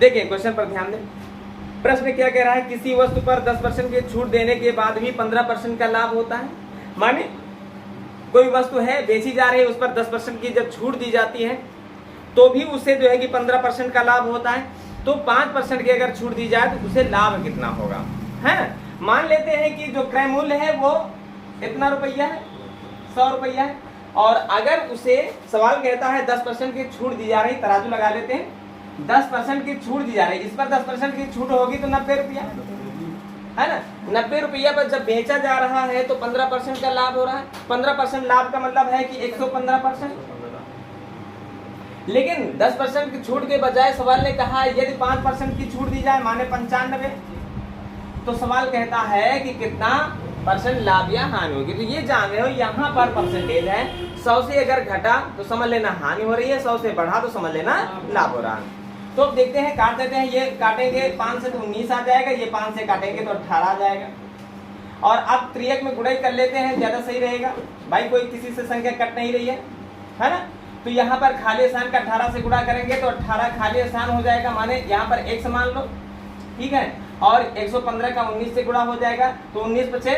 देखिए क्वेश्चन पर ध्यान दें। प्रश्न क्या कह रहा है, किसी वस्तु पर 10% की छूट देने के बाद भी 15% का लाभ होता है। माने कोई वस्तु है बेची जा रही है, उस पर 10% की जब छूट दी जाती है तो भी उसे जो है कि 15% का लाभ होता है। तो 5% की अगर छूट दी जाए तो उसे लाभ कितना होगा, है। मान लेते हैं कि जो क्रय मूल्य है वो इतना रुपया है, 100 रुपया है, और अगर उसे सवाल कहता है 10% की छूट दी जा रही, तराजू लगा लेते हैं, 10% की छूट दी जा रही, इस पर 10% की छूट होगी तो 90 रुपया है ना। 90 रुपया पर जब बेचा जा रहा है तो 15% का लाभ हो रहा है। 15% लाभ का मतलब है कि 115%। लेकिन 10% की छूट के बजाय सवाल ने कहा यदि 5% की छूट दी जाए माने 95, तो सवाल कहता है कि कितना परसेंट लाभ या हानि होगी। तो ये जान रहे हो यहाँ पर परसेंटेज है, 100 से अगर घटा तो समझ लेना हानि हो रही है, 100 से बढ़ा तो समझ लेना लाभ हो रहा है। तो अब देखते हैं, काट देते हैं। ये काटेंगे 5 से तो 19 आ जाएगा, ये 5 से काटेंगे तो 18 आ जाएगा। और अब त्रियक में गुणाई कर लेते हैं, ज्यादा सही रहेगा। भाई कोई किसी से संख्या कट नहीं रही है ना। तो यहाँ पर खाली स्थान का 18 से गुणा करेंगे तो 18 खाली स्थान हो जाएगा, माने यहाँ पर x मान लो, ठीक है। और 115 का 19 से गुणा हो जाएगा तो 19 बचे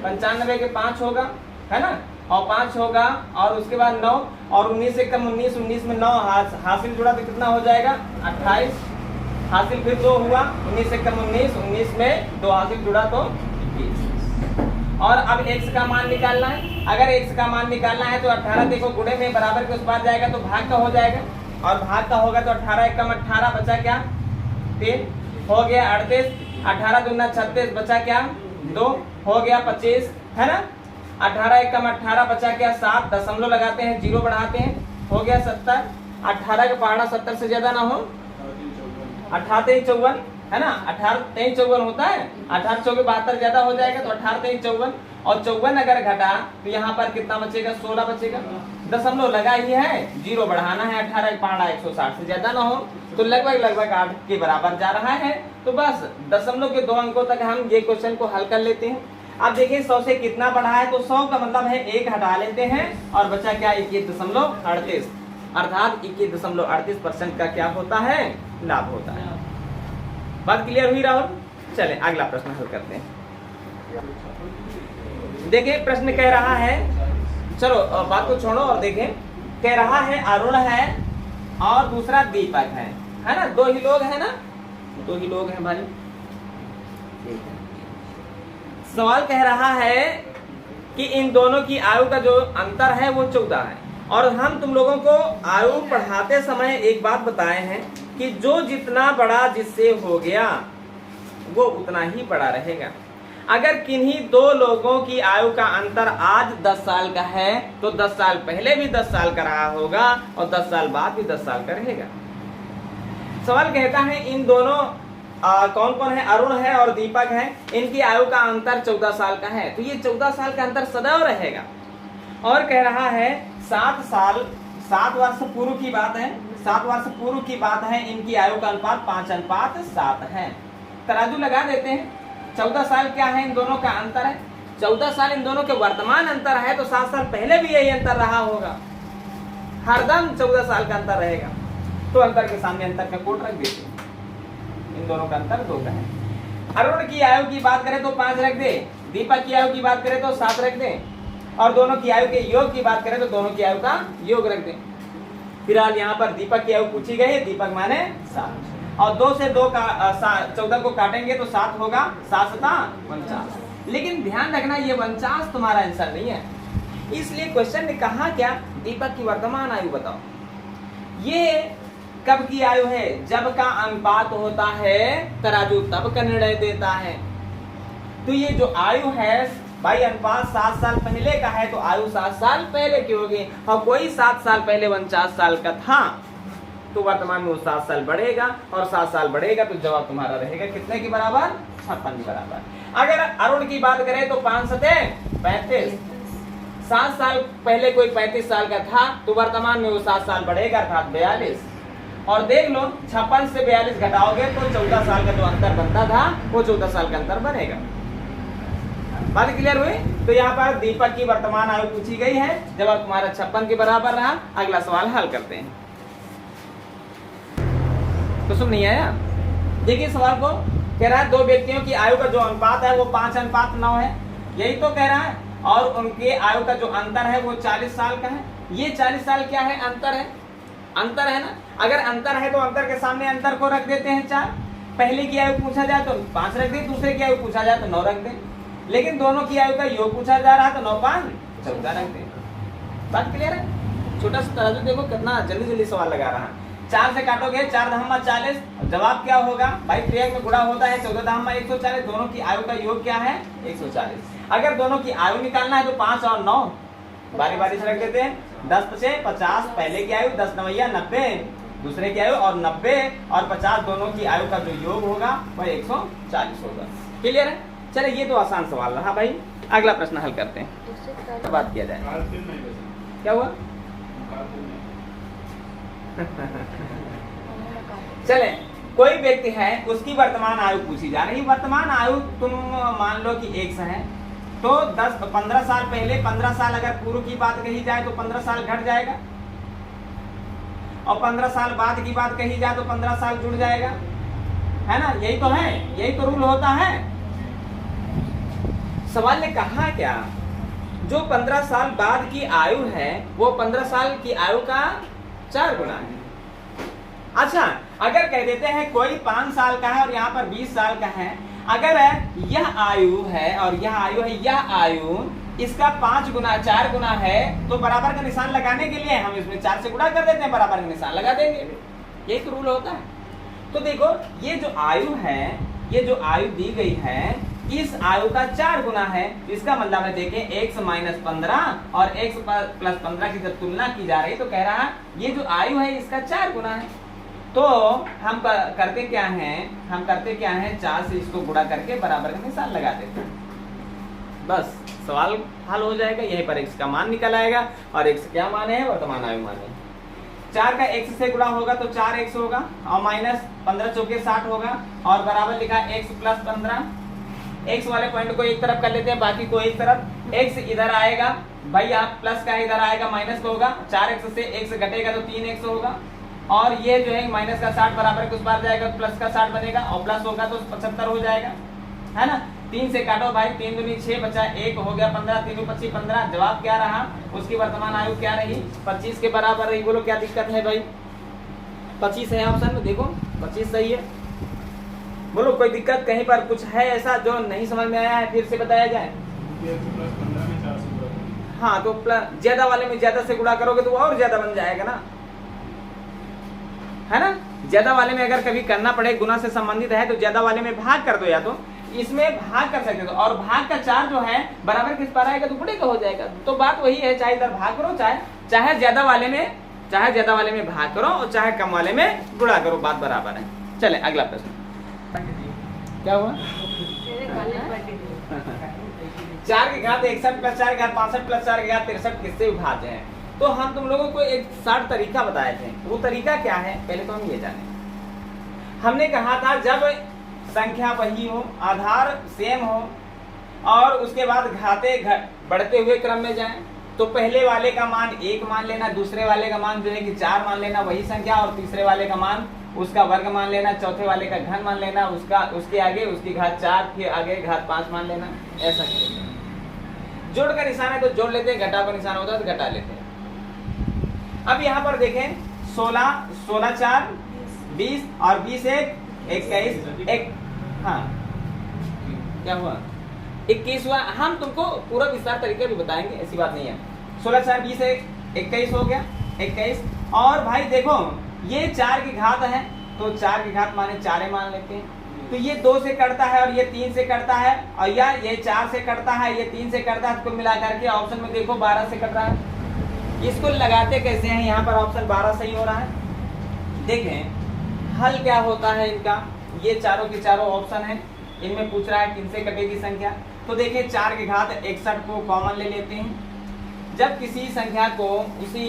95 के 5 होगा, है ना। और 5 होगा और उसके बाद 9 और 19 से कम 19, 19 में 9 हासिल जुड़ा तो कितना हो जाएगा 28, हासिल फिर 2 हुआ, 19 से कम 19, 19 में 2 हासिल जुड़ा तो 20। और अब x का मान निकालना है। अगर x का मान निकालना है तो 18 देखो गुणे में बराबर के उस पार जाएगा तो भाग का हो जाएगा, और भाग का होगा तो 18 एकम 18 बचा क्या 3 हो गया 38, 18 दूना 36 बचा क्या 2 हो गया 25, है ना। 18 एकम 18 बचा क्या 7, दशमलव लगाते हैं, 0 बढ़ाते हैं, हो गया 70। 18 का पहाड़ा 70 से ज्यादा ना हो, 18 3 54, है ना। 18 3 54 होता है, 18 चौके 72 ज्यादा हो जाएगा तो 18 3 54, और 54 अगर घटा तो यहाँ पर कितना बचेगा 16 बचेगा। दशमलव लगा ही है, 0 बढ़ाना है, 18 का पहाड़ा 160 से ज्यादा ना हो तो लगभग 8 के बराबर जा रहा है। तो बस दशमलव के 2 अंकों तक हम ये क्वेश्चन को हल कर लेते हैं। अब देखिए 100 से कितना बढ़ा है, तो 100 का मतलब है 1 हटा लेते हैं और बचा क्या 21.38, अर्थात 21.38% का क्या होता है लाभ होता है। बात क्लियर हुई राहुल? चले अगला प्रश्न हल करते हैं। देखिए प्रश्न कह रहा है, चलो बात को छोड़ो और देखें। कह रहा है अरुण है और दूसरा दीपक है ना। 2 ही लोग हैं ना, 2 ही लोग हैं भाई। सवाल कह रहा है कि इन दोनों की आयु का जो अंतर है वो 14 है, और हम तुम लोगों को आयु पढ़ाते समय एक बात बताए हैं कि जो जितना बड़ा जिससे हो गया वो उतना ही बड़ा रहेगा। अगर किन्हीं 2 लोगों की आयु का अंतर आज 10 साल का है तो 10 साल पहले भी 10 साल का रहा होगा और 10 साल बाद भी 10 साल का रहेगा। सवाल कहता है इन दोनों कौन कौन है, अरुण है और दीपक है, इनकी आयु का अंतर 14 साल का है, तो ये 14 साल का अंतर सदैव रहेगा। और कह रहा है 7 वर्ष पूर्व की बात है, 7 वर्ष पूर्व की बात है, इनकी आयु का अनुपात 5:7 है। तराजू लगा देते हैं। 14 साल क्या है, इन दोनों का अंतर है। 14 साल इन दोनों के वर्तमान अंतर है, तो 7 साल पहले भी यही अंतर रहा होगा, हरदम 14 साल का अंतर रहेगा। तो अंतर के सामने अंतर का कोट रख देते हैं। इन दोनों का अंतर 2 का है। अरुण की आयु की बात करें तो 5 रख दे, दीपक की आयु की बात करें तो 7 रख दे, और दोनों की आयु के योग की बात करें तो दोनों की आयु का योग रख दे। फिलहाल यहाँ पर दीपक की आयु पूछी गई है, दीपक माने 7, और 2 से 2 का 14 को काटेंगे तो 7 होगा, 7 7 49। लेकिन ध्यान रखना ये 49 तुम्हारा आंसर नहीं है, इसलिए क्वेश्चन ने कहा क्या दीपक की वर्तमान आयु बताओ। ये कब की आयु है, जब का अनुपात होता है तराजू तब का निर्णय देता है। तो ये जो आयु है भाई, अनुपात 7 साल पहले का है तो आयु 7 साल पहले की होगी, और कोई 7 साल पहले 49 साल का था तो वर्तमान में वो 7 साल बढ़ेगा, और 7 साल बढ़ेगा तो जवाब तुम्हारा रहेगा कितने के बराबर, 56 के बराबर। अगर अरुण की बात करें तो 5 7 35, 7 साल पहले कोई 35 साल का था तो वर्तमान में वो 7 साल बढ़ेगा अर्थात 42। और देख लो 56 से 42 घटाओगे तो 14 साल का जो अंतर बनता था वो 14 साल का अंतर बनेगा। बात क्लियर हुई? तो यहाँ पर दीपक की वर्तमान आयु पूछी गई है, जवाब तुम्हारा 56 के बराबर रहा। अगला सवाल हल करते हैं। तो समझ नहीं आया? देखिए सवाल को कह रहा है 2 व्यक्तियों की आयु का जो अनुपात है वो 5:9 है, यही तो कह रहा है। और उनके आयु का जो अंतर है वो 40 साल का है। ये 40 साल क्या है? अंतर है, अंतर है ना। अगर अंतर है तो अंतर के सामने अंतर को रख देते हैं 4। पहले की आयु पूछा जाए तो 5 रख दे, दूसरे की आयु पूछा जाए तो 9 रख दे। लेकिन दोनों की आयु का योग पूछा जा रहा तो 9 5 14 रख दे। बात क्लियर है? छोटा सा तराजू देखो कितना जल्दी जल्दी सवाल लगा रहा है। 4 से काटोगे 4 दहम्मा 40, जवाब क्या होगा भाई? त्रियक में गुणा होता है 14 दहम्मा 140, दोनों की आयु का योग क्या है? 140। अगर दोनों की आयु निकालना है तो 5 और 9 बारी बारी से रख देते हैं। 10 × 5 50, पहले की आयु 10 9 90, दूसरे की आयु, और 90 और 50 दोनों की आयु का जो योग होगा वह 140 होगा। क्लियर है? चले ये तो आसान सवाल रहा भाई। अगला प्रश्न हल करते हैं, बात किया जाए। क्या हुआ? चले, कोई व्यक्ति है उसकी वर्तमान आयु पूछी जा रही। वर्तमान आयु तुम मान लो कि 1 है, तो 15 साल पहले 15 साल अगर पूर्व की बात कही जाए तो 15 साल घट जाएगा, और 15 साल बाद की बात कही जाए तो 15 साल जुड़ जाएगा, है ना? यही तो है, यही तो रूल होता है। सवाल ने कहा क्या? जो 15 साल बाद की आयु है वो 15 साल की आयु का 4 गुना है। अच्छा, अगर कह देते हैं कोई 5 साल का है और यहाँ पर 20 साल का है, अगर यह आयु है और यह आयु है, यह आयु इसका 5 गुना 4 गुना है, तो बराबर का निशान लगाने के लिए हम इसमें 4 से गुणा कर देते हैं, बराबर का निशान लगा देंगे। यही तो रूल होता है। तो देखो ये जो आयु है, ये जो आयु दी गई है इस आयु का 4 गुना है। इसका मतलब है देखें x - 15 और x + 15 की जब तुलना की जा रही तो कह रहा है ये जो आयु है इसका 4 गुना है। तो हम करते क्या हैं 4 से इसको गुणा करके बराबर का निशान लगा देते हैं, बस सवाल हल हो जाएगा। यहीं पर x का मान निकल आएगा और x क्या मान है? वर्तमान आयु मान है। 4 का x से गुणा होगा तो 4x होगा और माइनस 15 चौके 60 होगा और बराबर लिखा x + 15। x वाले पॉइंट को एक तरफ कर लेते हैं, बाकी को एक तरफ। x इधर आएगा भाई, आप प्लस का इधर आएगा माइनस का होगा। 4x से x घटेगा तो 3x होगा, और ये जो है माइनस का 60 बराबर कुछ बार जाएगा तो प्लस का 60 बनेगा, और प्लस होगा तो 75 हो जाएगा, है ना? 3 से काटो भाई, 3 दूनी 6 बचा 1 हो गया 15, 3 × 25 15। जवाब क्या रहा? उसकी वर्तमान आयु क्या रही? 25 के बराबर रही। बोलो क्या दिक्कत है भाई? 25 है ऑप्शन में, देखो 25 सही है। बोलो कोई दिक्कत कहीं पर कुछ है ऐसा जो नहीं समझ में आया है? फिर से बताया जाए। हाँ, तो ज्यादा वाले में ज्यादा से गुणा करोगे तो वो और ज्यादा बन जाएगा ना, है ना? ज्यादा वाले में अगर कभी करना पड़े, गुना से संबंधित है तो ज्यादा वाले में भाग कर दो, या तो इसमें भाग कर सकते हो, और भाग का 4 जो है बराबर किस पर आएगा? तो गुणे का हो जाएगा। तो बात वही है, चाहे इधर भाग करो, चाहे ज्यादा वाले में भाग करो और चाहे कम वाले में गुणा करो, बात बराबर है। चले अगला प्रश्न। क्या हुआ? 4 की घात 61 + 4 की घात 65 + 4 की घात 63 किससे विभाज्य है? तो हम तुम लोगों को एक 60 तरीका बताए थे। वो तरीका क्या है पहले तो हम ये जाने। हमने कहा था जब संख्या वही हो, आधार सेम हो और उसके बाद घाते बढ़ते हुए क्रम में जाएं, तो पहले वाले का मान 1 मान लेना, दूसरे वाले का मान जो है कि 4 मान लेना वही संख्या, और तीसरे वाले का मान उसका वर्ग मान लेना, चौथे वाले का घन मान लेना, उसके आगे उसकी घात 4, फिर आगे घात 5 मान लेना। ऐसा जोड़ का निशान है तो जोड़ लेते हैं, घटा का निशान होता है तो घटा लेते हैं। अब यहाँ पर देखें 16 4 20 और 20 21 1। हाँ क्या हुआ? 21 हुआ। हम तुमको पूरा विस्तार तरीके भी बताएंगे, ऐसी बात नहीं है। 16 4 20 21 हो गया 21। और भाई देखो ये 4 की घात है तो 4 की घात माने 4 मान लेते हैं, तो ये 2 से कटता है और ये 3 से कटता है, और ये 4 से कटता है, ये 3 से कटता है। कुल मिलाकर के ऑप्शन में देखो 12 से कट रहा है। इसको लगाते कैसे हैं? यहाँ पर ऑप्शन 12 सही हो रहा है। देखें हल क्या होता है इनका। ये चारों के चारों ऑप्शन है, इनमें पूछ रहा है किनसे कटेगी संख्या। तो देखिए 4 की घात 61 को कॉमन ले लेते हैं। जब किसी संख्या को उसी,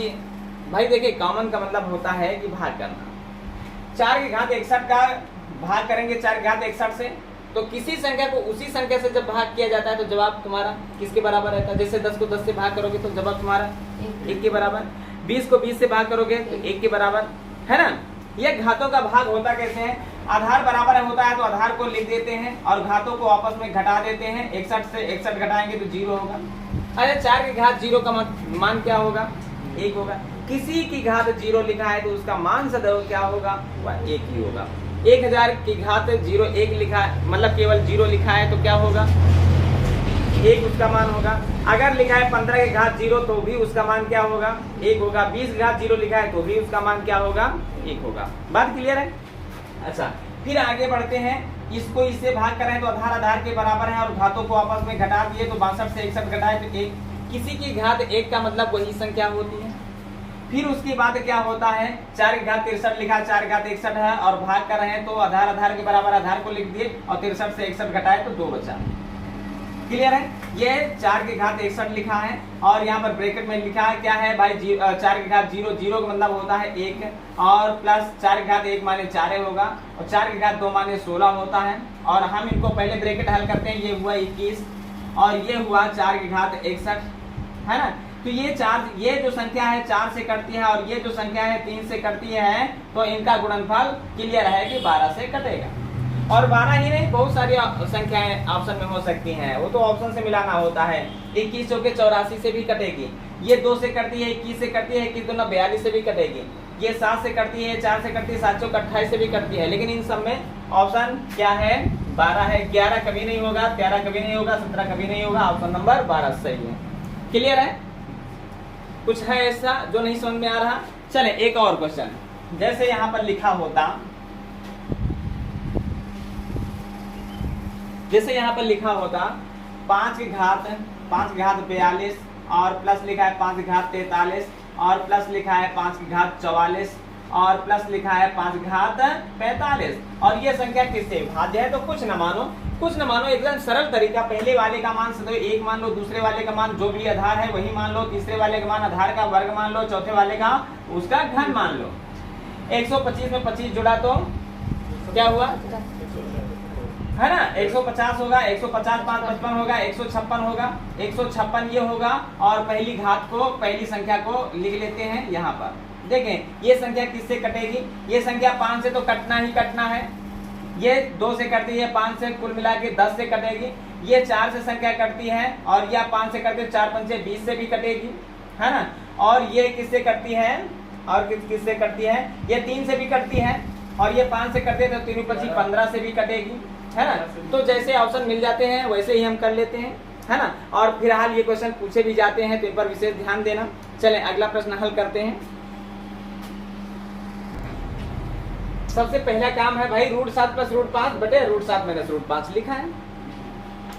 भाई देखिए कॉमन का मतलब होता है कि भाग करना। 4 की घात 61 का भाग करेंगे 4 की घात 61 से, तो किसी संख्या को उसी संख्या से जब भाग किया जाता है तो जवाब तुम्हारा किसके बराबर रहता है? जैसे 10 को 10 से भाग करोगे तो जवाब तुम्हारा 1 के बराबर। 20 को 20 से भाग करोगे तो 1 के बराबर, है ना? ये घातों का भाग होता कैसे है, आधार बराबर होता है तो आधार को लिख देते हैं और घातों को आपस में घटा देते हैं। 61 से 61 घटाएंगे तो 0 होगा। अरे 4 की घात 0 का मान क्या होगा, 1 होगा। किसी की घात 0 लिखा है तो उसका मान सदैव क्या होगा, वह 1 ही होगा। 1000 की घात 0 1 लिखा है, मतलब केवल 0 लिखा है तो क्या होगा, 1 उसका मान होगा। अगर लिखा है 15 की घात 0 तो भी उसका मान क्या होगा, 1 होगा। 20 की घात 0 लिखा है तो भी उसका मान क्या होगा, 1 होगा। बात क्लियर है। अच्छा, फिर आगे बढ़ते हैं। इसको इससे भाग करें तो आधार आधार के बराबर है और घातों को आपस में घटा दिए तो 62 से 61 घटाए तो 1। किसी की घात 1 का मतलब वही संख्या होती है। फिर उसके बाद क्या होता है, 4 की घात 63 लिखा, 4 की घात 61 है और भाग कर रहे हैं तो आधार आधार के बराबर आधार को लिख दिए और 63 से 61 घटाए तो 2 बचा। क्लियर है। ये 4 की घात 61 लिखा है और यहाँ पर ब्रैकेट में लिखा है क्या है भाई, 4 की घात 0, 0 का मतलब होता है 1 और प्लस 4 की घात 1 माने 4 होगा और 4 की घात 2 माने 16 होता है। और हम इनको पहले ब्रैकेट हल करते हैं। ये हुआ 21 और ये हुआ 4 की घात 61, है ना। तो ये जो संख्या है 4 से कटती है और ये जो संख्या है 3 से कटती है, तो इनका गुणनफल क्लियर है कि 12 से कटेगा। और 12 ही नहीं, बहुत सारी संख्याएं ऑप्शन में हो सकती हैं, वो तो ऑप्शन से मिलाना होता है। 21 होके 84 से भी कटेगी, ये 2 से कटती है, 21 से कटती है, 21 2 42 से भी कटेगी, ये 7 से कटती है, 4 से कटती है, 7 चौक 28 से भी कटती है। लेकिन इन सब में ऑप्शन क्या है, 12 है। 11 कभी नहीं होगा, 13 कभी नहीं होगा, 17 कभी नहीं होगा, ऑप्शन नंबर 12 सही है। क्लियर है। कुछ है ऐसा जो नहीं समझ में आ रहा, चले एक और क्वेश्चन। जैसे यहाँ पर लिखा होता, जैसे यहाँ पर लिखा होता 5 की घात 42 और प्लस लिखा है 5 की घात 43 और प्लस लिखा है 5 की घात 44 और प्लस लिखा है 5 की घात 45 और ये संख्या किससे भाज्य है। तो कुछ न मानो, एकदम सरल तरीका। पहले वाले का मान सदैव 1 मान लो, दूसरे वाले का मान जो भी आधार है वही मान लो, तीसरे वाले का मान आधार का वर्ग मान लो, चौथे वाले का उसका घन मान लो। 125 में 25 जुड़ा तो क्या हुआ, है ना, 150 होगा, 150 5 55 होगा, 156 होगा, 156 ये होगा। और पहली घात को, पहली संख्या को लिख लेते हैं यहाँ पर। देखें ये संख्या किससे कटेगी, ये संख्या 5 से तो कटना ही कटना है, ये 2 से कटती है, 5 से कुल मिला के 10 से कटेगी। ये 4 से संख्या कटती है और यह 5 से कटती है, 4 पंचे 20 से भी कटेगी, है ना। और ये किससे कटती है, और किससे कटती है, ये 3 से भी कटती है और ये 5 से कटते तो 3 25 15 से भी कटेगी, है ना। तो जैसे ऑप्शन मिल जाते हैं वैसे ही हम कर लेते हैं, है ना। और फिलहाल ये क्वेश्चन पूछे भी जाते हैं तो इन पर विशेष ध्यान देना। चलें अगला प्रश्न हल करते हैं। सबसे पहला काम है भाई √7 + √5 बटे √7 - √5 लिखा है।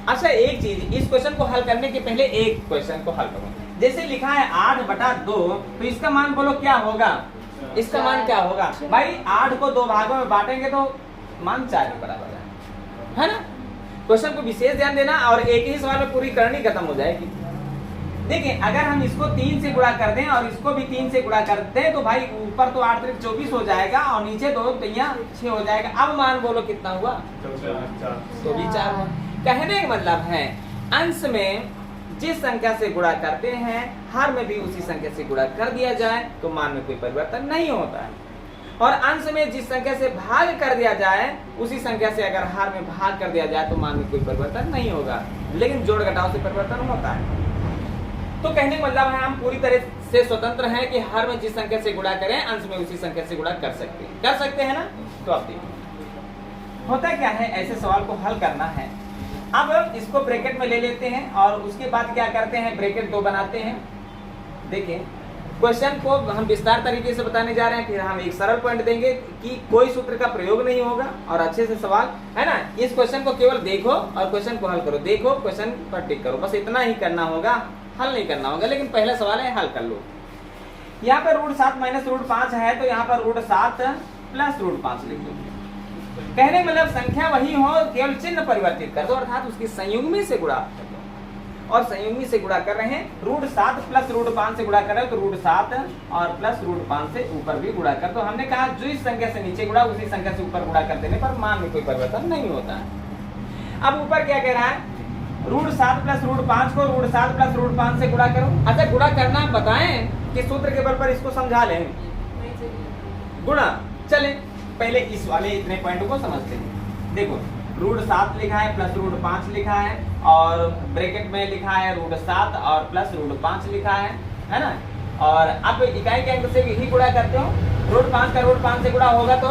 अच्छा एक चीज, इस क्वेश्चन को हल करने के पहले एक क्वेश्चन को हल करो। जैसे लिखा है 8/2 तो इसका मान बोलो क्या होगा, इसका मान क्या होगा भाई। 8 को 2 भागों में बांटेंगे तो मान 4 के बराबर है ना। क्वेश्चन को विशेष ध्यान देना और एक ही सवाल में पूरी करनी खत्म हो जाएगी। देखिए अगर हम इसको 3 से गुणा कर दें और इसको भी 3 से गुणा कर दें तो भाई ऊपर तो 8 × 24 हो जाएगा और नीचे 2 × 6 हो जाएगा। अब मान बोलो कितना हुआ, तो भी 4 हुआ। कहने का मतलब है अंश में जिस संख्या से गुणा करते हैं हर में भी उसी संख्या से गुणा कर दिया जाए तो मान में कोई परिवर्तन नहीं होता है। और अंश में जिस संख्या से भाग कर दिया जाए उसी संख्या से अगर हर में भाग कर दिया जाए तो मान में कोई परिवर्तन नहीं होगा, लेकिन जोड़ घटाव से परिवर्तन होता है। तो कहने का मतलब है हम पूरी तरह से स्वतंत्र हैं कि हर में जिस संख्या से गुणा करें अंश में उसी संख्या से गुणा कर सकते हैं ना। तो आप देखिए होता क्या है, ऐसे सवाल को हल करना है। अब इसको ब्रैकेट में ले लेते हैं और उसके बाद क्या करते हैं, ब्रैकेट 2 बनाते हैं। देखिए क्वेश्चन को हम विस्तार तरीके से बताने जा रहे हैं, फिर हम एक सरल पॉइंट देंगे कि कोई सूत्र का प्रयोग नहीं होगा और अच्छे से सवाल, है ना। इस क्वेश्चन को केवल देखो और क्वेश्चन को हल करो, देखो क्वेश्चन पर टिक करो, बस इतना ही करना होगा, हल नहीं करना होगा। लेकिन पहला सवाल है हल कर लो। यहाँ पर √7 - √5 है तो यहाँ पर √7 + √5 लिख दो। कहने मतलब संख्या वही हो, केवल चिन्ह परिवर्तित कर दो, अर्थात उसकी संयुग्मी से गुणा कर दो। और संयुग्मी से गुणा कर रहे हैं, √7 + √5 से गुणा कर रहे हो तो √7 और प्लस √5 से ऊपर भी गुणा कर दो। हमने कहा जो इस संख्या से नीचे गुणा उसी संख्या से ऊपर गुणा कर देने पर मान में कोई परिवर्तन नहीं होता है। अब ऊपर क्या कह रहा है, √7 + √5 को √7 + √5 से गुणा करो। अच्छा गुणा करना बताएं कि सूत्र के बल पर इसको समझा लें। गुणा चले पहले इस वाले इतने पॉइंट को समझते हैं। देखो √7 लिखा है प्लस √5 लिखा है और ब्रैकेट में लिखा है √7 और प्लस √5 लिखा है ना। और अब इकाई के अंक से यही गुणा करते हो, √5 का √5 से गुणा होगा तो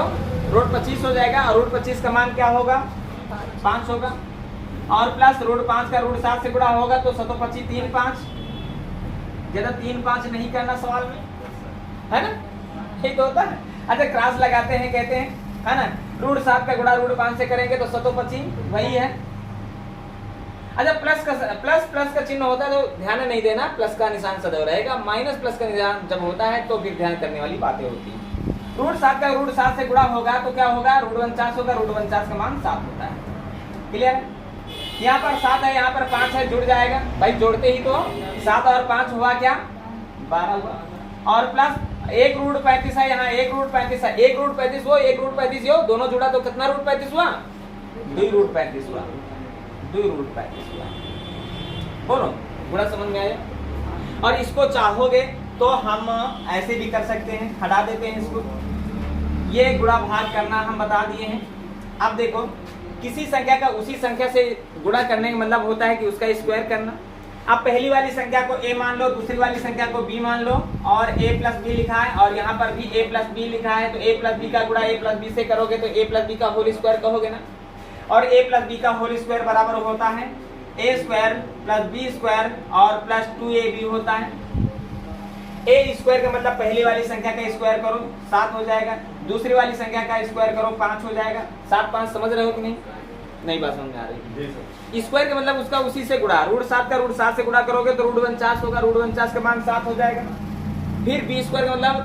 √25 हो जाएगा और √25 का मान क्या होगा 5 होगा और प्लस √5 का √7 से गुणा होगा तो 725 3 5, ज्यादा 3 5 नहीं करना सवाल में, है ना, ठीक तो होता है। अच्छा क्रॉस लगाते हैं कहते हैं, है ना, √7 का गुणा √5 से करेंगे तो 725 वही है। अच्छा प्लस का चिन्ह होता है तो ध्यान नहीं देना, प्लस का निशान सदैव रहेगा, माइनस प्लस का निशान जब होता है तो फिर ध्यान करने वाली बातें होती हैं। √7 का √7 से गुणा होगा तो क्या होगा √49 होगा, √49 का मान 7 होता है। क्लियर है, यहाँ पर 7 है यहाँ पर 5 है, जुड़ जाएगा भाई, जोड़ते ही तो 7 और 5 हुआ क्या 12 हुआ और प्लस 1 √35 है, यहाँ 1 √35 है, 1 √35 हो 1 √35 हो, दोनों जुड़ा तो कितना √35 हुआ 2 √35 हुआ, 2 √35 हुआ। बोलो गुणा समझ में आया। और इसको चाहोगे तो हम ऐसे भी कर सकते हैं, हटा देते हैं इसको, ये गुणा भाग करना हम बता दिए हैं। अब देखो किसी संख्या का उसी संख्या से गुणा करने का मतलब होता है कि उसका स्क्वायर करना। अब पहली वाली संख्या को a मान लो, दूसरी वाली संख्या को b मान लो और a प्लस बी लिखा है और यहाँ पर भी a प्लस बी लिखा है, तो a प्लस बी का गुणा a प्लस बी से करोगे तो a प्लस बी का होल स्क्वायर कहोगे ना, और a प्लस बी का होल स्क्वायर बराबर होता है a square plus b square और प्लस 2ab होता है। a स्क्वायर का मतलब पहली वाली संख्या का स्क्वायर करो 7 हो जाएगा, दूसरी वाली संख्या का स्क्वायर करो 5 हो जाएगा। 7 5 समझ रहे हो कि नहीं बात समझ में आ रही। स्क्वायर का मतलब उसका उसी से गुणा, √7 का √7 से गुणा करोगे तो √49 होगा, √49 का मान 7 हो जाएगा। फिर b स्क्वायर का मतलब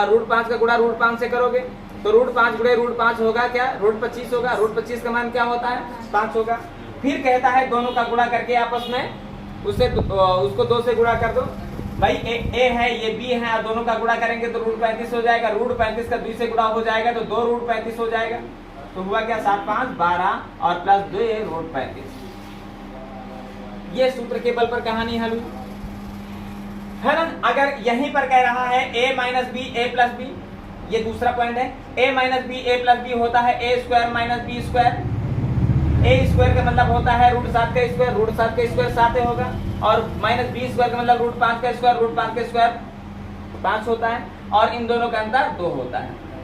√5 का गुणा √5 से करोगे तो √5 गुणे √5 होगा क्या √25 होगा, √25 का मान क्या होता है 5 होगा। फिर कहता है दोनों का गुणा करके आपस में उसको 2 से गुणा कर दो भाई, a है ये b है और दोनों का गुणा करेंगे तो √35 हो जाएगा, √35 का 2 से गुणा हो जाएगा तो 2 √35 हो जाएगा। तो हुआ क्या 7 5 12 और प्लस 2 √35। ये सूत्र के बल पर कहानी हल हुई है ना। अगर यहीं पर कह रहा है a minus B a plus B, ये दूसरा पॉइंट है, a minus B a plus B होता है a square minus B square. a square का मतलब होता है √7 का स्क्वायर, √7 का स्क्वायर 7 होगा और माइनस बी स्क्वायर का मतलब √5 का स्क्वायर, √5 का स्क्वायर 5 होता है और इन दोनों का अंतर 2 होता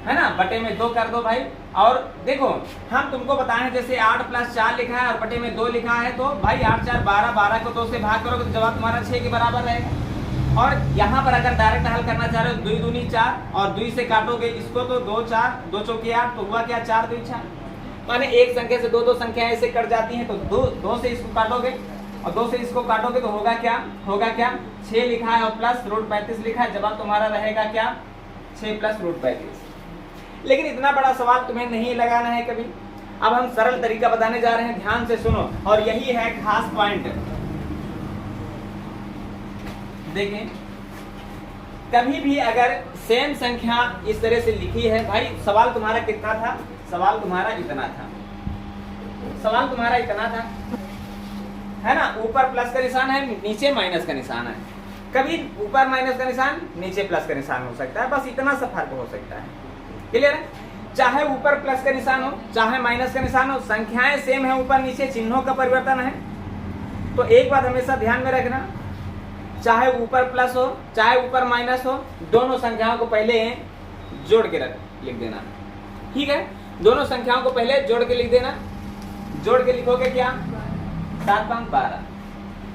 है ना। बटे में 2 कर दो भाई। और देखो हम तुमको बताएं जैसे 8 प्लस 4 लिखा है और बटे में 2 लिखा है तो भाई 8 4 12, 12 को 2 से भाग करोगे तो जवाब तुम्हारा 6 के बराबर रहेगा। और यहाँ पर अगर डायरेक्ट हल करना चाह रहे हो 2 दूनी 4 और 2 से काटोगे इसको तो 2 4 2 चौके 8, तो हुआ क्या 4 2 6, माने एक संख्या से 2 संख्या ऐसे कट जाती हैं तो 2 से इसको काटोगे और 2 से इसको काटोगे तो होगा क्या 6 लिखा है और प्लस √35 लिखा है, जवाब तुम्हारा रहेगा क्या 6 प्लस √35। लेकिन इतना बड़ा सवाल तुम्हें नहीं लगाना है कभी। अब हम सरल तरीका बताने जा रहे हैं, ध्यान से सुनो और यही है खास पॉइंट। देखें कभी भी अगर सेम संख्या इस तरह से लिखी है, भाई सवाल तुम्हारा कितना था, सवाल तुम्हारा इतना था, है ना। ऊपर प्लस का निशान है, नीचे माइनस का निशान है, कभी ऊपर माइनस का निशान नीचे प्लस का निशान हो सकता है, बस इतना सा फर्क हो सकता है। क्लियर है, चाहे ऊपर प्लस का निशान हो चाहे माइनस का निशान हो, संख्याएं सेम है, ऊपर नीचे चिन्हों का परिवर्तन है। तो एक बात हमेशा ध्यान में रखना, चाहे ऊपर प्लस हो चाहे ऊपर माइनस हो, दोनों संख्याओं को पहले जोड़ के लिख देना। ठीक है, दोनों संख्याओं को पहले जोड़ के लिख देना। जोड़ के लिखोगे क्या 7 5 12।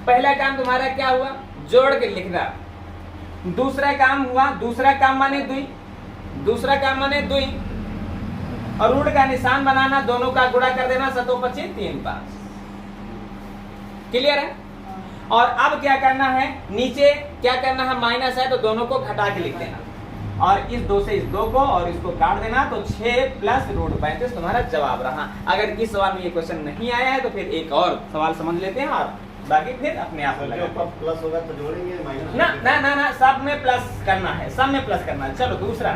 पहला काम तुम्हारा क्या हुआ, जोड़ के लिखना। दूसरा काम हुआ, दूसरा काम माने 2 और ऋण का निशान बनाना, दोनों का गुणा कर देना, 725 3 5। क्लियर है। और अब क्या करना है, नीचे क्या करना है, माइनस है तो दोनों को घटा के लिख देना और इस 2 से इस 2 को और इसको काट देना, तो 6 प्लस √35 तुम्हारा जवाब रहा। अगर इस सवाल में ये क्वेश्चन नहीं आया है तो फिर एक और सवाल समझ लेते हैं और बाकी फिर अपने आप प्लस होगा तो जोड़ेंगे, माइनस ना सब में प्लस करना है, सब में प्लस करना है। चलो दूसरा,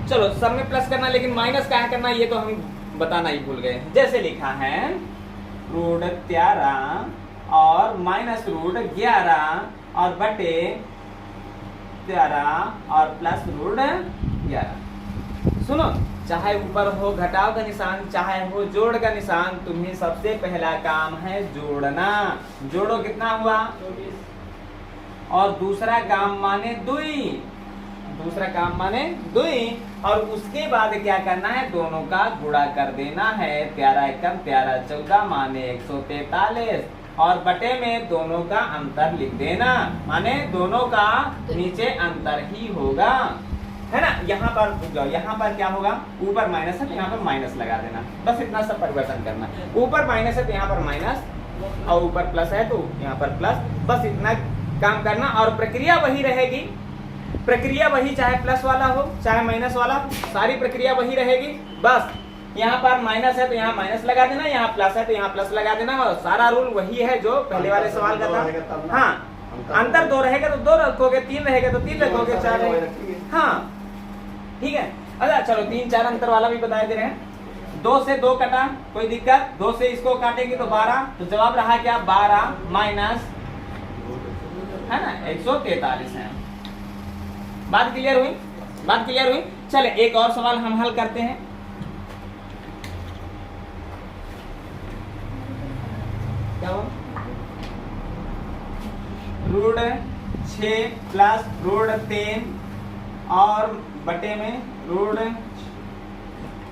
चलो सब में प्लस करना, लेकिन माइनस क्या करना ये तो हम बताना ही भूल गए। जैसे लिखा है √13 और माइनस √11 और बटे 13 और प्लस √11। सुनो, चाहे ऊपर हो घटाव का निशान, चाहे हो जोड़ का निशान, तुम्हें सबसे पहला काम है जोड़ना। जोड़ो कितना हुआ, और दूसरा काम माने दुई, दूसरा काम माने दुई, और उसके बाद क्या करना है, दोनों का गुणा कर देना है। 13 एकम 13 14 माने 143, और बटे में दोनों का अंतर लिख देना, माने दोनों का नीचे अंतर ही होगा, है ना। यहाँ पर जाओ, यहाँ पर क्या होगा, ऊपर माइनस है तो यहाँ पर माइनस लगा देना, बस इतना सब परिवर्तन करना। ऊपर माइनस है तो यहाँ पर माइनस, और ऊपर प्लस है तो यहाँ पर प्लस, बस इतना काम करना। और प्रक्रिया वही रहेगी, प्रक्रिया वही, चाहे प्लस वाला हो चाहे माइनस वाला, सारी प्रक्रिया वही रहेगी। बस यहाँ पर माइनस है तो यहाँ माइनस लगा देना, यहाँ प्लस है तो यहाँ प्लस लगा देना, और सारा रूल वही है जो पहले वाले सवाल का था। हाँ, अंतर 2 रहेगा तो 2 रखोगे, 3 रहेगा तो 3 रखोगे, 4 रहेगा। हाँ ठीक है। अच्छा चलो 3 4 अंतर वाला भी बता दे रहे हैं। 2 से 2 कटा, कोई दिक्कत, 2 से इसको काटेंगे तो 12, तो जवाब रहा क्या, 12 माइनस, है ना, 143 है। बात क्लियर हुई, बात क्लियर हुई। चले एक और सवाल हम हल करते हैं। क्या हो, रूट 6 प्लस रूट 3 और बटे में रूट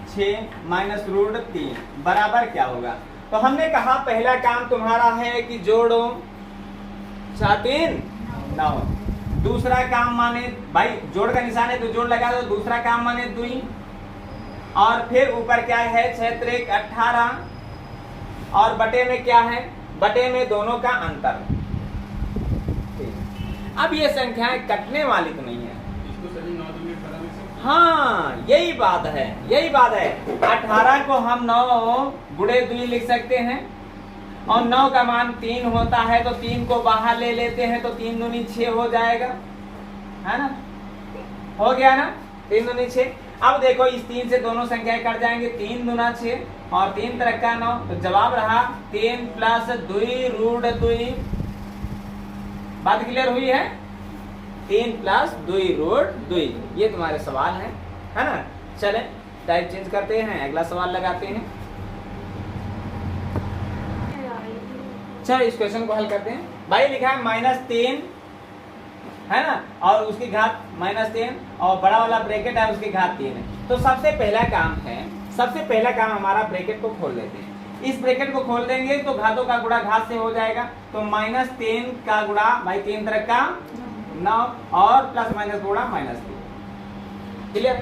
6 माइनस रूट 3 बराबर क्या होगा। तो हमने कहा पहला काम तुम्हारा है कि जोड़ो 4 3 9, दूसरा काम माने, भाई जोड़ का निशान है तो जोड़ लगा दो, दूसरा काम माने दुई, और फिर ऊपर क्या है 6 3 18, और बटे में क्या है, बटे में दोनों का अंतर। अब ये संख्याएं कटने वाली तो नहीं है, हाँ यही बात है, यही बात है। 18 को हम 9 गुणे 2 लिख सकते हैं, और 9 का मान 3 होता है तो 3 को बाहर ले लेते हैं तो 3 दूनी 6 हो जाएगा, है ना, हो गया ना, 3 दूनी 6। अब देखो इस 3 से दोनों संख्याएं कट जाएंगे, 3 दूना 6 और 3 तरह का 9, तो जवाब रहा 3 प्लस 2 रूट 2। बात क्लियर हुई है, 3 प्लस 2 रूट 2, ये तुम्हारे सवाल है ना। चले टाइप चेंज करते हैं, अगला सवाल लगाते हैं। चलो इस क्वेश्चन को हल करते हैं। भाई लिखा है -3, है ना, और उसकी घात -3, और बड़ा वाला ब्रैकेट है उसकी घात 3 है। तो सबसे पहला काम है, सबसे पहला काम हमारा ब्रैकेट को खोल देते हैं। इस ब्रैकेट को खोल देंगे तो घातों का गुणा घात से हो जाएगा, तो -3 का गुणा, भाई 3 तरह का 9, और प्लस माइनस गुणा -3, क्लियर।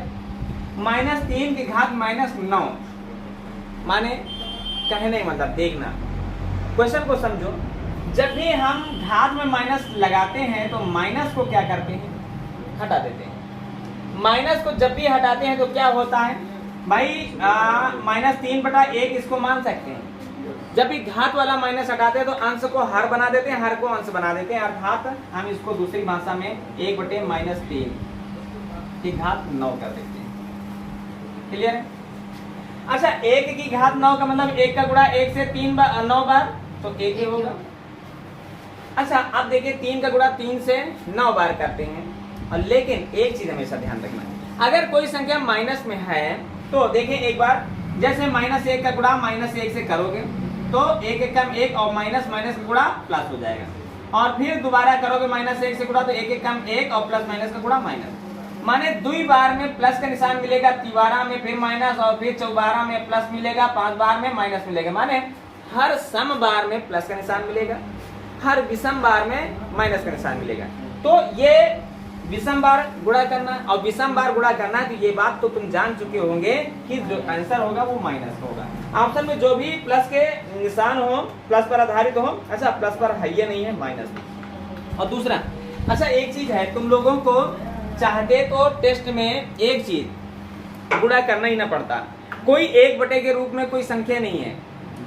-3 की घात -9 माने कहने मतलब देखना, क्वेश्चन को समझो। जब भी हम घात में माइनस लगाते हैं तो माइनस को क्या करते हैं, हटा देते हैं। माइनस को जब भी हटाते हैं तो क्या होता है भाई, -3/1 इसको मान सकते हैं। जब भी घात वाला माइनस हटाते हैं तो अंश को हर बना देते हैं, हर को अंश बना देते हैं, अर्थात हम इसको दूसरी भाषा में 1/-3 की घात 9 कर देते हैं, क्लियर है। अच्छा 1 की घात 9 का मतलब 1 का गुणा 1 से 9 बार तो 1 ही होगा। अच्छा अब देखिए 3 का गुणा 3 से 9 बार करते हैं, और लेकिन एक चीज हमेशा ध्यान रखना, अगर कोई संख्या माइनस में है तो देखिए एक बार, जैसे -1 का गुणा -1 से करोगे तो 1 1 कम 1, और माइनस माइनस का गुणा प्लस हो जाएगा, और फिर दोबारा करोगे -1 से गुणा तो 1 1 कम 1, और प्लस माइनस का गुणा माइनस, माने 2 बार में प्लस का निशान मिलेगा, 3 में फिर माइनस, और फिर 4 में प्लस मिलेगा, 5 बार में माइनस मिलेगा, माने हर सम बार में प्लस का निशान मिलेगा, हर विषम बार में माइनस का निशान मिलेगा। तो ये विषम बार गुणा करना और विषम बार गुणा करना, तो ये बात तो तुम जान चुके होंगे कि जो आंसर होगा वो माइनस होगा। ऑप्शन में जो भी प्लस के निशान हो, प्लस पर आधारित हो, अच्छा प्लस पर है ये नहीं है, माइनस। और दूसरा, अच्छा एक चीज है, तुम लोगों को चाहते तो टेस्ट में एक चीज गुणा करना ही ना पड़ता, कोई 1 के रूप में कोई संख्या नहीं है,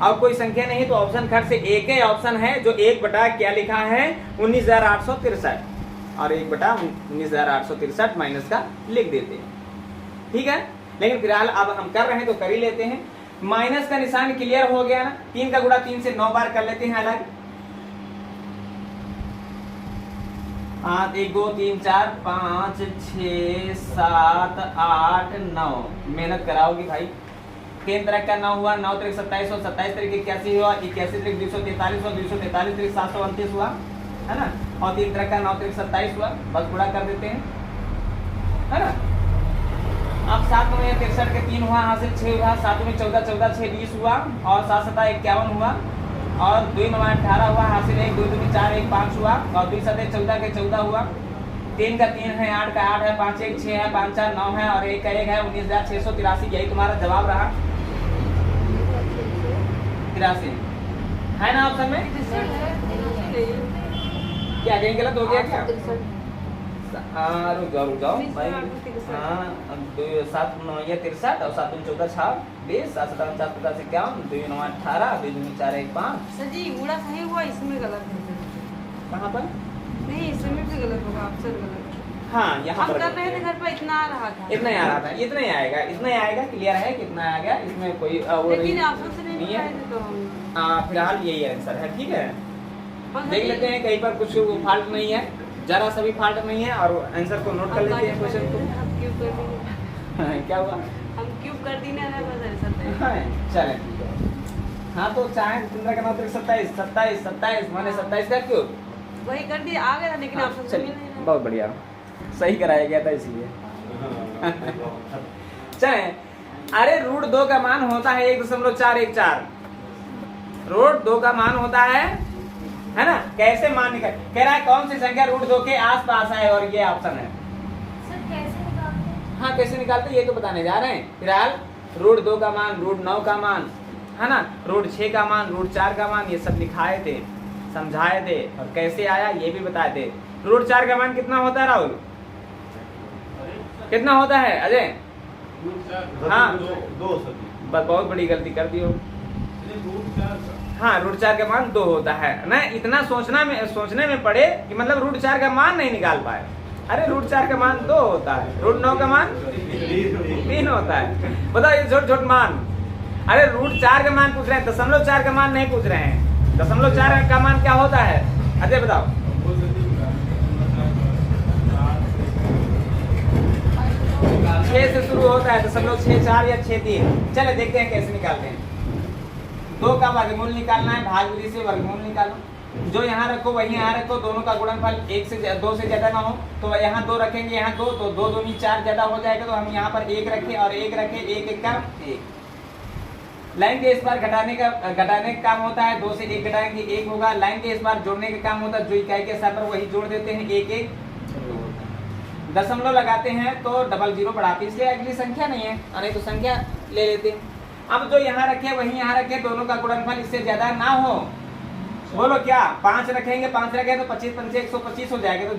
और कोई संख्या नहीं तो ऑप्शन खर्च से एक ही ऑप्शन है जो 1 क्या लिखा है 19,863, और 1/19,863 माइनस का लिख देते हैं, ठीक है। लेकिन फिलहाल अब हम कर रहे हैं तो कर ही लेते हैं। माइनस का निशान क्लियर हो गया ना, 3 का गुणा 3 से 9 बार कर लेते हैं अलग, 1 2 3 4 5 6 7 8 9 मेहनत कराओगे भाई। 3 तरह का 9 हुआ, 9 तरीक 27 और 27 तरीक 81 हुआ, 81 तरीक 243 और 243 तरीक 729 हुआ, है ना। और 3 तरह का 9 तरीक 27 हुआ, बस पूरा कर देते हैं, है ना। अब 7 में 63 के 3 हुआ, यहाँ से 6 हुआ, 7 में 14 14 6 20 हुआ, और 7 7 51 हुआ, और 2 9 18 हुआ, हासिल 1 2 3 4 1 5 हुआ, और 2 7 14 के 14 हुआ, 3 का 3 है, 8 का 8 है, 5 1 6 है, 5 4 9 है, और 1 का 1 है, 19,683। यही तुम्हारा जवाब रहा, 83 है ना ऑप्शन में। क्या कहीं गलत हो गया क्या? रुक जाओ भाई। हाँ 7 9 63 और 7 14 26 7 7 50 50 51 2 9 18 2 2 4 1 5। सर जी उड़ा सही हुआ, इसमें गलत है। कहाँ पर? नहीं इसमें भी गलत होगा, अक्सर गलत। हाँ यहाँ हम पर कर रहे थे घर पर, इतना आ रहा था। इतना ही आ रहा था, इतना ही आएगा, इतना ही आएगा। क्लियर है कितना आ गया, इसमें कोई वो लेकिन ऑप्शन से नहीं है। बताए थे तो हम फिलहाल यही आंसर है, ठीक है। बस देख अभी- लेते हैं कहीं पर कुछ फॉल्ट नहीं है, जरा सा भी फॉल्ट नहीं है, और आंसर को नोट कर हम लेते हैं क्वेश्चन को। हम क्यूब कर दिए, क्या हुआ? हम क्यूब कर दिए ना बस ऐसा हाँ, चलें ठीक है। हाँ तो चाहे 15 का 9 तरीक 27 27 27 माने 27 का क्यूब। वही कर दिए, आ गया था, लेकिन हाँ, ऑप्शन से चलिए, मिल नहीं रहा। बहुत बढ़िया, सही कराया गया था इसलिए। चले, अरे रूट 2 का मान होता है 1.414। रूट 2 का मान होता है ना। कैसे मान निकल कह रहा है, कौन सी संख्या रूट 2 के आसपास है, और ये ऑप्शन है। सर कैसे निकालते हैं? हाँ कैसे निकालते हैं ये तो बताने जा रहे हैं। फिलहाल रूट 2 का मान, रूट 9 का मान, है ना, रूट 6 का मान, रूट 4 का मान, ये सब लिखाए थे, समझाए थे, और कैसे आया ये भी बताए थे। रूट 4 का मान कितना होता है राहुल? कितना होता है अजय? हाँ। बस बहुत बड़ी गलती कर दी हो। हाँ रूट 4 का मान 2 होता है ना। इतना सोचने में पड़े कि मतलब रूट 4 का मान नहीं निकाल पाए। अरे रूट 4 का मान 2 होता है, रूट 9 का मान 3 होता है। बताओ ये छोट छोट मान। अरे रूट 4 का मान पूछ रहे हैं, 0.4 का मान नहीं पूछ रहे हैं। 0.4 का मान क्या होता है अजय बताओ? छह से शुरू होता है, 0.64 या 63। चले देखते हैं कैसे निकालते हैं। 2 का वर्गमूल निकालना है, भाग विधि से वर्गमूल निकालो। जो यहाँ रखो वही यहाँ रखो, दोनों का गुणनफल 2 से ज्यादा ना हो, तो यहाँ 2 रखेंगे, यहाँ 2, तो 2 दूनी 4 ज्यादा हो जाएगा, तो हम यहाँ पर 1 रखें और 1 रखें, 1 1 का 1। लाइन के इस बार घटाने का काम होता है, 2 से 1 घटाएंगे 1 होगा। लाइन के इस बार जोड़ने का काम होता है, जो इकाई के स्थान पर वही जोड़ देते हैं, 1 1 दशमलव लगाते हैं तो 00 बढ़ाते, इसलिए अगली संख्या नहीं है, अरे तो संख्या ले लेते हैं। अब जो यहाँ रखे वही यहाँ रखे, दोनों का गुणनफल इससे ज्यादा ना हो। बोलो क्या? 5 रखेंगे, 5 रखे तो 25 5 125 हो जाएगा, तो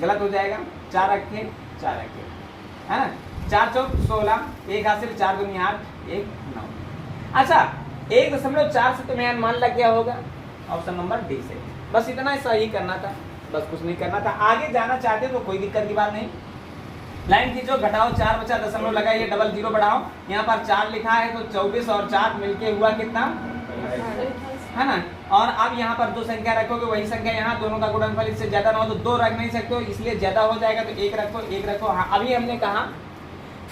गलत हो जाएगा। 4 रखे, 4 रखे, है ना। 4 चौक 16, 1 हासिल, 4 दूनी 8, 1 9। अच्छा 1.4 से तुम्हें अनुमान लग गया होगा ऑप्शन नंबर डी से। बस इतना ही सही करना था, बस कुछ नहीं करना था। आगे जाना चाहते तो कोई दिक्कत की बात नहीं। लाइन खींचो, घटाओ, 4 बचा, दशमलव लगाइए, 00 बढ़ाओ। यहाँ पर 4 लिखा है तो 24 और 4 मिलके हुआ कितना, है ना। और अब यहाँ पर जो संख्या रखोगे वही संख्या यहाँ, दोनों का गुणनफल इससे ज्यादा ना हो तो 2 रख नहीं सकते हो, इसलिए ज्यादा हो जाएगा तो 1 रखो, 1 रखो। हाँ अभी हमने कहा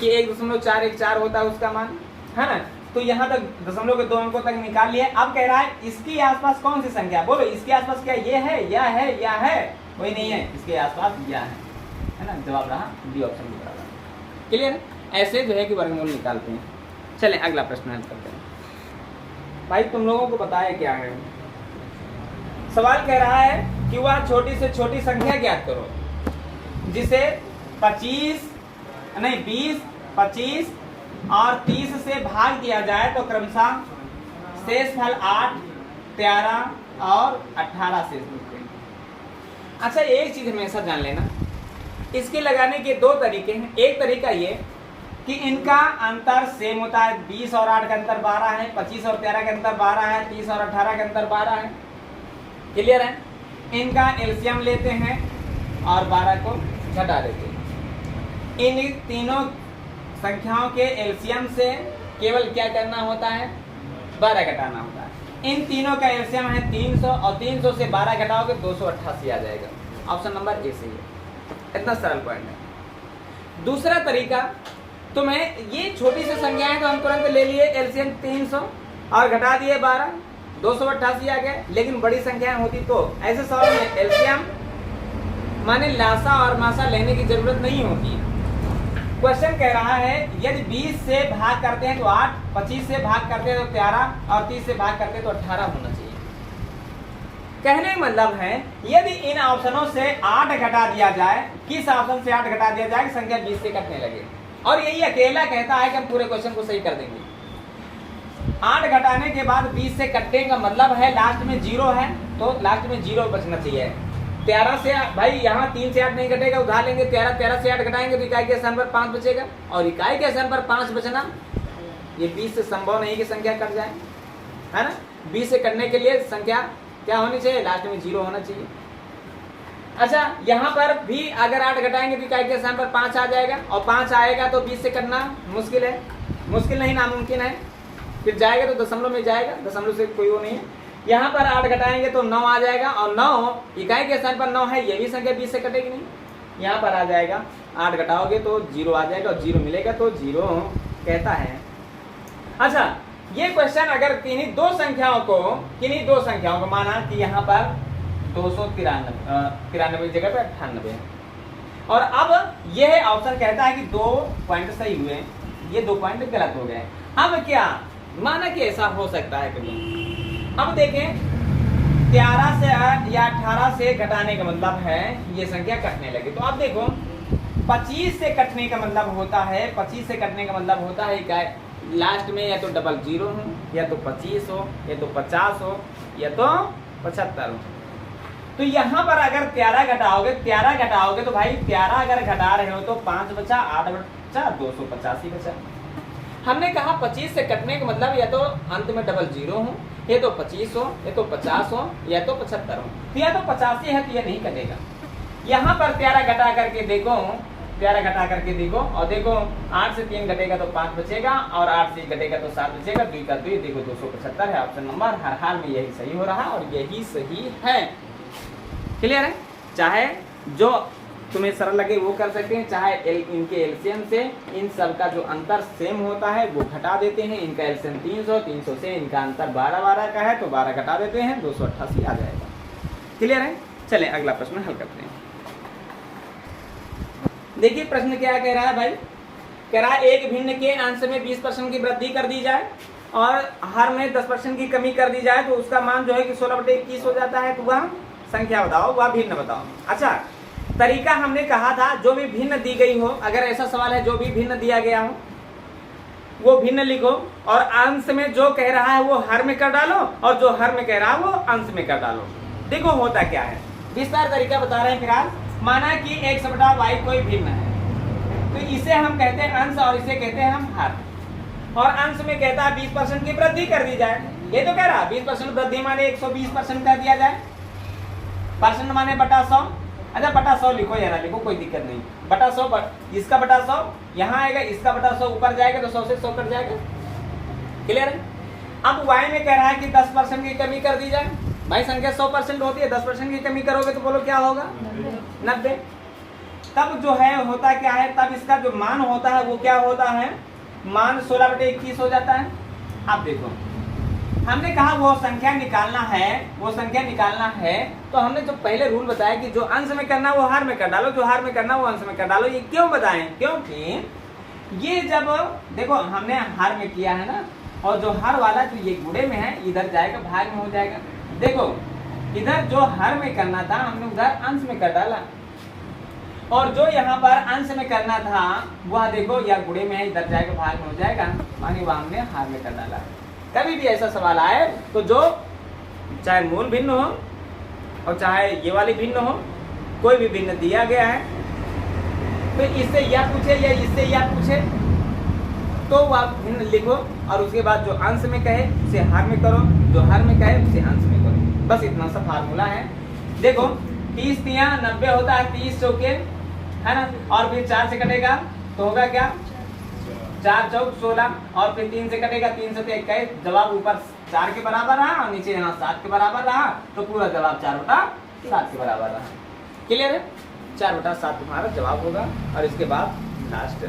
कि 1.414 होता है उसका मान, है ना। तो यहाँ तक दशमलव के 2 अंकों तक निकाल लिए। अब कह रहा है इसके आसपास कौन सी संख्या, बोलो इसके आसपास क्या ये है या है या है? कोई नहीं है, इसके आसपास या है ना। जवाब रहा बी ऑप्शन भी बराबर। क्लियर? ऐसे जो है कि वर्गमूल निकालते हैं। चलें अगला प्रश्न हल करते हैं। भाई तुम लोगों को बताया क्या है, सवाल कह रहा है कि वह छोटी से छोटी संख्या ज्ञात करो जिसे 20, 25 और 30 से भाग दिया जाए तो क्रमशः शेषफल 8, 13 और 18 शेष मिलते हैं। अच्छा एक चीज हमेशा जान लेना, इसके लगाने के 2 तरीके हैं। एक तरीका ये कि इनका अंतर सेम होता है, 20 और 8 का अंतर 12 है, 25 और 13 का अंतर 12 है, 30 और 18 का अंतर 12 है। क्लियर है? इनका एलसीएम लेते हैं और 12 को घटा देते हैं। इन तीनों संख्याओं के एलसीएम से केवल क्या करना होता है, 12 घटाना होता है। इन तीनों का एलसीएम है 300 और 300 से 12 घटाओगे 288 आ जाएगा। ऑप्शन नंबर ए सही है। इतना सरल पॉइंट है। दूसरा तरीका, तुम्हें ये छोटी सी संख्या है तो हम तुरंत ले लिए एलसीएम 300 और घटा दिए 12, 288 आ गया। लेकिन बड़ी संख्याएं होती तो ऐसे सवाल में एलसीएम माने लासा और मासा लेने की जरूरत नहीं होती है। क्वेश्चन कह रहा है यदि 20 से भाग करते हैं तो 8, 25 से भाग करते हैं तो 13 और 30 से भाग करते हैं तो 18 होना चाहिए। कहने का मतलब है यदि इन ऑप्शनों से 8 घटा दिया जाए, किस ऑप्शन से 8 घटा दिया जाए कि संख्या 20 से कटने लगे, और यही अकेला कहता है कि हम पूरे क्वेश्चन को सही कर देंगे। 8 घटाने के बाद 20 से कटने का मतलब है लास्ट में 0 है तो लास्ट में 0 बचना चाहिए। 13 से भाई यहाँ 3 से 8 नहीं घटेगा, उधार लेंगे 13 से 8 घटाएंगे तो इकाई के स्थान पर 5 बचेगा, और इकाई के स्थान पर 5 बचना ये 20 से संभव नहीं कि संख्या कट जाए, है ना। 20 से कटने के लिए संख्या क्या होनी चाहिए, लास्ट में 0 होना चाहिए। अच्छा, यहाँ पर भी अगर 8 घटाएंगे तो इकाई के स्थान पर 5 आ जाएगा, और 5 आएगा तो 20 से कटना मुश्किल है, मुश्किल नहीं नामुमकिन है। फिर जाएगा तो दशमलव में जाएगा, दशमलव से कोई वो नहीं है। यहाँ पर 8 घटाएंगे तो 9 आ जाएगा, और 9 इकाई के स्थान पर 9 है, ये भी संख्या 20 से कटेगी नहीं। यहाँ पर आ जाएगा 8 घटाओगे तो 0 आ जाएगा, और 0 मिलेगा तो 0 कहता है। अच्छा, ये क्वेश्चन अगर किन्हीं दो संख्याओं को माना कि यहाँ पर 293 की जगह पे 98 है, और अब यह ऑप्शन कहता है कि 2 पॉइंट सही हुए, ये 2 पॉइंट गलत हो गए। अब क्या माना कि ऐसा हो सकता है कभी। अब देखें 11 से या 18 से घटाने का मतलब है ये संख्या कटने लगे, तो अब देखो 25 से कटने का मतलब होता है, 25 से कटने का मतलब होता है क्या, लास्ट में या तो डबल 0 हो, या तो 25 हो, या तो 50 हो, या तो 75 हो। तो यहाँ पर अगर 13 घटाओगे तो भाई 13 अगर घटा रहे हो तो 5 बचा, 8 बचा, 285 बचा। हमने कहा 25 से कटने का मतलब या तो अंत में डबल 0 हो, या तो 25 हो, या तो 50 हो, या तो 75 हो। तो या तो 85 है तो ये नहीं कटेगा। यहाँ पर 13 घटा करके देखो, 13 घटा करके देखो, और देखो 8 से 3 घटेगा तो 5 बचेगा, और 8 से 1 घटेगा तो 7 बचेगा, 2 का 2, देखो 275 है ऑप्शन नंबर। हर हाल में यही सही हो रहा और यही सही है। क्लियर है। चाहे जो तुम्हें सरल लगे वो कर सकते हैं, चाहे इनके एलसीएम से इन सब का जो अंतर सेम होता है वो घटा देते हैं। इनका एलसीएम 300 से इनका अंतर 12 का है तो 12 घटा देते हैं, 288 आ जाएगा। क्लियर है। चलें अगला प्रश्न हल करते हैं। देखिए प्रश्न क्या कह रहा है भाई, कह रहा है एक भिन्न के अंश में 20% की वृद्धि कर दी जाए और हर में 10% की कमी कर दी जाए तो उसका मान जो है कि 16/21 हो जाता है। तो वह संख्या बताओ, वह भिन्न बताओ। अच्छा, तरीका हमने कहा था जो भी भिन्न दी गई हो, अगर ऐसा सवाल है जो भी भिन्न दिया गया हो वो भिन्न लिखो, और अंश में जो कह रहा है वो हर में कर डालो, और जो हर में कह रहा है वो अंश में कर डालो। देखो होता क्या है, विस्तार तरीका बता रहे हैं। फिलहाल माना कि x/y कोई भिन्न है तो इसे हम कहते हैं अंश और इसे कहते हैं हम हर, और अंश में कहता है 20% की वृद्धि कर दी जाए। ये तो कह रहा है 20% वृद्धि माने 120% कर दिया जाए, परसेंट माने बटा 100। अच्छा बटा 100 लिखो या ना लिखो कोई दिक्कत नहीं, बटा 100 इसका बटा 100 यहाँ आएगा, इसका बटा 100 ऊपर जाएगा तो 100 से 100 कट जाएगा। क्लियर है। अब y में कह रहा है कि 10% की कमी कर दी जाए। भाई संख्या 100% होती है, 10% की कमी करोगे तो बोलो क्या होगा, 90। तब जो है होता क्या है, तब इसका जो मान होता है वो क्या होता है, मान 16/21 हो जाता है। अब देखो हमने कहा वो संख्या निकालना है, तो हमने जो पहले रूल बताया कि जो अंश में करना वो हर में कर डालो, जो हर में करना वो अंश में कर डालो। ये क्यों बताएं, क्योंकि ये जब देखो हमने हर में किया है ना, और जो हर वाला जो ये गुणे में है इधर जाएगा भाग में हो जाएगा। देखो इधर जो हर में करना था हमने उधर अंश में कर डाला, और जो यहाँ पर अंश में करना था वह देखो या गुणे में है इधर जाएगा भाग में हो जाएगा, मानी वह हमने हर में कर डाला। कभी भी ऐसा सवाल आए तो जो चाहे मूल भिन्न हो और चाहे ये वाली भिन्न हो, कोई भी भिन्न दिया गया है तो इससे यह पूछे या इससे यह पूछे तो वह भिन्न लिखो, और उसके बाद जो अंश में कहे उसे हर में करो, जो हर में कहे उसे अंश में करो। बस इतना सा फार्मूला है। देखो 30 तिया 90 होता है, 30 चौके है ना, और फिर 4 से कटेगा तो होगा क्या, 4 चौक 16, और फिर 3 से कटेगा, 3 से 21। जवाब ऊपर 4 के बराबर रहा और नीचे यहाँ 7 के बराबर रहा, तो पूरा जवाब 4/7 के बराबर रहा। क्लियर है? 4/7 तुम्हारा जवाब होगा और इसके बाद लास्ट